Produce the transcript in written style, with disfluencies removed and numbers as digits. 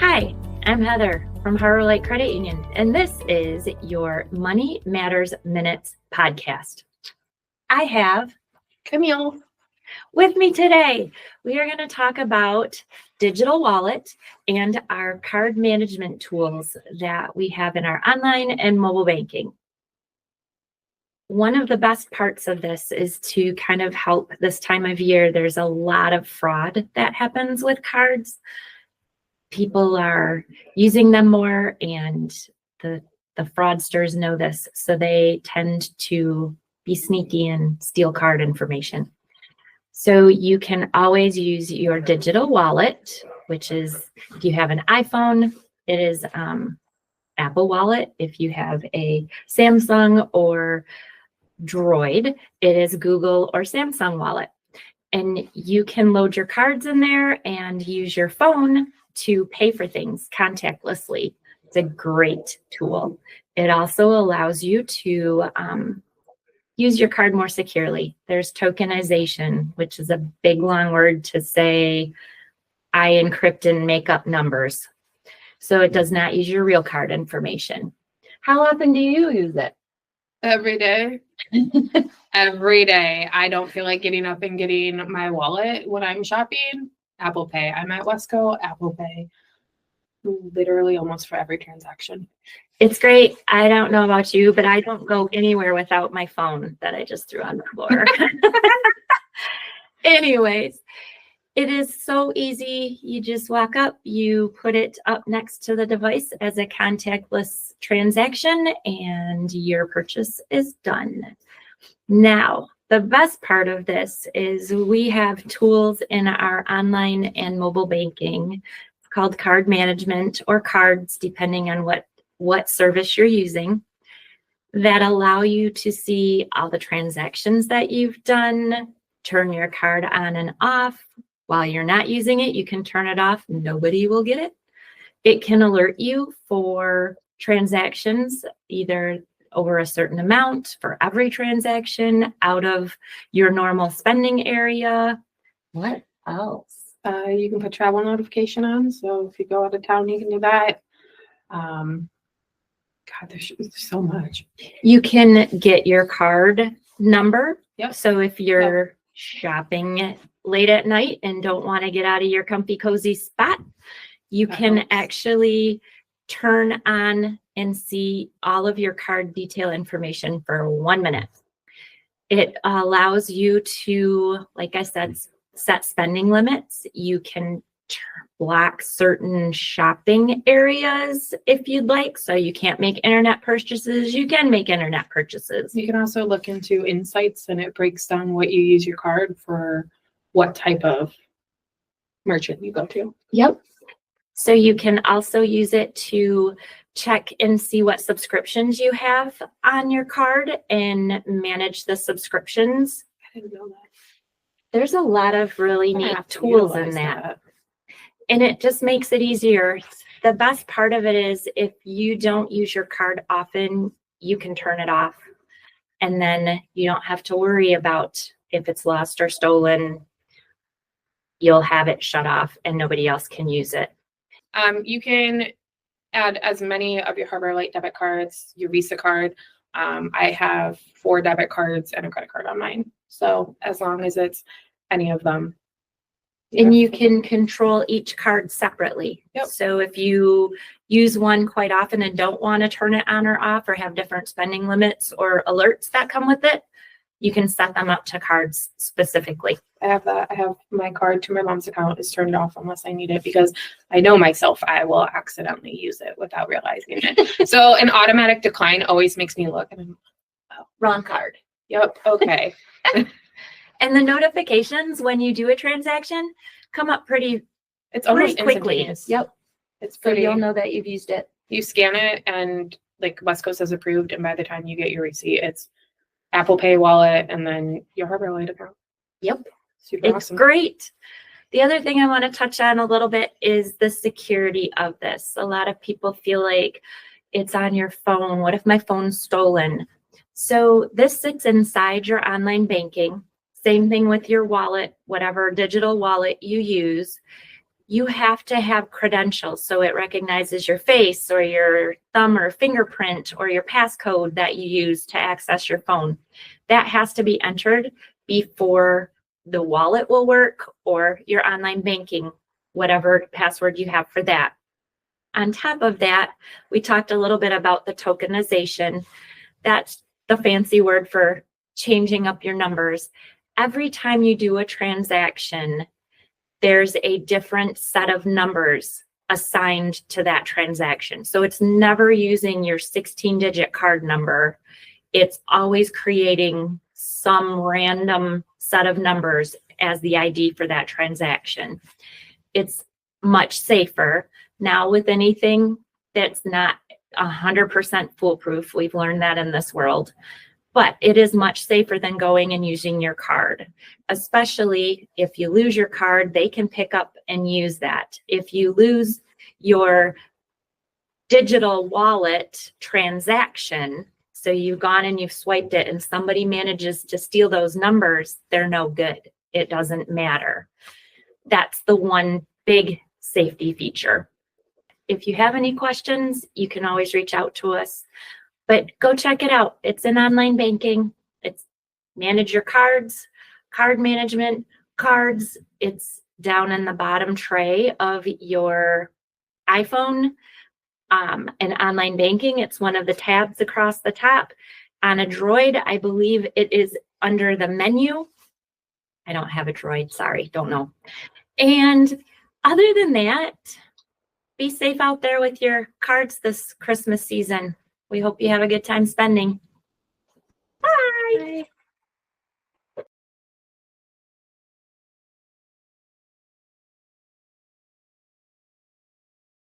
Hi, I'm Heather from Harbor Light Credit Union, and this is your Money Matters Minutes podcast. I have Camille with me today. We are going to talk about digital wallet and our card management tools that we have in our online and mobile banking. One of the best parts of this is to kind of help this time of year. There's a lot of fraud that happens with cards. People are using them more, and the fraudsters know this, so they tend to be sneaky and steal card information. So you can always use your digital wallet, which is, if you have an iPhone, it is Apple Wallet. If you have a Samsung or Droid, it is Google or Samsung Wallet. And you can load your cards in there and use your phone to pay for things contactlessly. It's a great tool. It also allows you to use your card more securely. There's tokenization, which is a big long word to say I encrypt and make up numbers. So it does not use your real card information. How often do you use it? every day. Every day. I don't feel like getting up and getting my wallet when I'm shopping. Apple Pay. I'm at Wesco, Apple Pay. Literally almost for every transaction. It's great. I don't know about you, but I don't go anywhere without my phone that I just threw on the floor. Anyways, it is so easy. You just walk up, you put it up next to the device as a contactless transaction, and your purchase is done. Now, the best part of this is we have tools in our online and mobile banking. It's called card management or cards, depending on what service you're using, that allow you to see all the transactions that you've done, turn your card on and off. While you're not using it, you can turn it off. Nobody will get it. It can alert you for transactions, either over a certain amount for every transaction, out of your normal spending area. What else? You can put travel notification on. So if you go out of town, you can do that. God, there's so much. You can get your card number. Yep. So if you're shopping late at night and don't want to get out of your comfy, cozy spot, you can actually turn on and see all of your card detail information for 1 minute. It allows you to, like I said, set spending limits. You can block certain shopping areas if you'd like. So you can't make internet purchases. You can make internet purchases. You can also look into insights, and it breaks down what you use your card for, what type of merchant you go to. Yep. So you can also use it to check and see what subscriptions you have on your card and manage the subscriptions. I didn't know that. There's a lot of really neat tools in that. And it just makes it easier. The best part of it is if you don't use your card often, you can turn it off. And then you don't have to worry about if it's lost or stolen. You'll have it shut off and nobody else can use it. You can add as many of your Harbor Light debit cards, your Visa card. I have 4 debit cards and a credit card on mine. So as long as it's any of them. And you can control each card separately. Yep. So if you use one quite often and don't want to turn it on or off, or have different spending limits or alerts that come with it, you can set them up to cards specifically. I have that. I have my card to my mom's account is turned off unless I need it, because I know myself, I will accidentally use it without realizing it. So an automatic decline always makes me look, and I'm, oh, wrong card. Yep. Okay. And the notifications when you do a transaction come up pretty almost quickly. Yep. It's pretty. So you'll know that you've used it. You scan it, and like Wesco says approved, and by the time you get your receipt, it's Apple Pay wallet and then your Harbor Light account. Yep. Super It's awesome. Great. The other thing I want to touch on a little bit is the security of this. A lot of people feel like it's on your phone. What if my phone's stolen? So this sits inside your online banking. Same thing with your wallet, whatever digital wallet you use. you have to have credentials. So it recognizes your face or your thumb or fingerprint or your passcode that you use to access your phone. That has to be entered before the wallet will work or your online banking, whatever password you have for that. On top of that, we talked a little bit about the tokenization. That's the fancy word for changing up your numbers. Every time you do a transaction, there's a different set of numbers assigned to that transaction. So it's never using your 16-digit card number. It's always creating some random set of numbers as the ID for that transaction. It's much safer. Now, with anything that's not 100% foolproof, we've learned that in this world, but it is much safer than going and using your card, especially if you lose your card, they can pick up and use that. If you lose your digital wallet transaction, so you've gone and you've swiped it and somebody manages to steal those numbers, they're no good. It doesn't matter. That's the one big safety feature. If you have any questions, you can always reach out to us, but go check it out. It's in online banking. It's manage your cards, card management, cards. It's down in the bottom tray of your iPhone. And online banking, it's one of the tabs across the top. On a Droid, I believe it is under the menu. I don't have a Droid, sorry, don't know. And other than that, be safe out there with your cards this Christmas season. We hope you have a good time spending. Bye. Bye.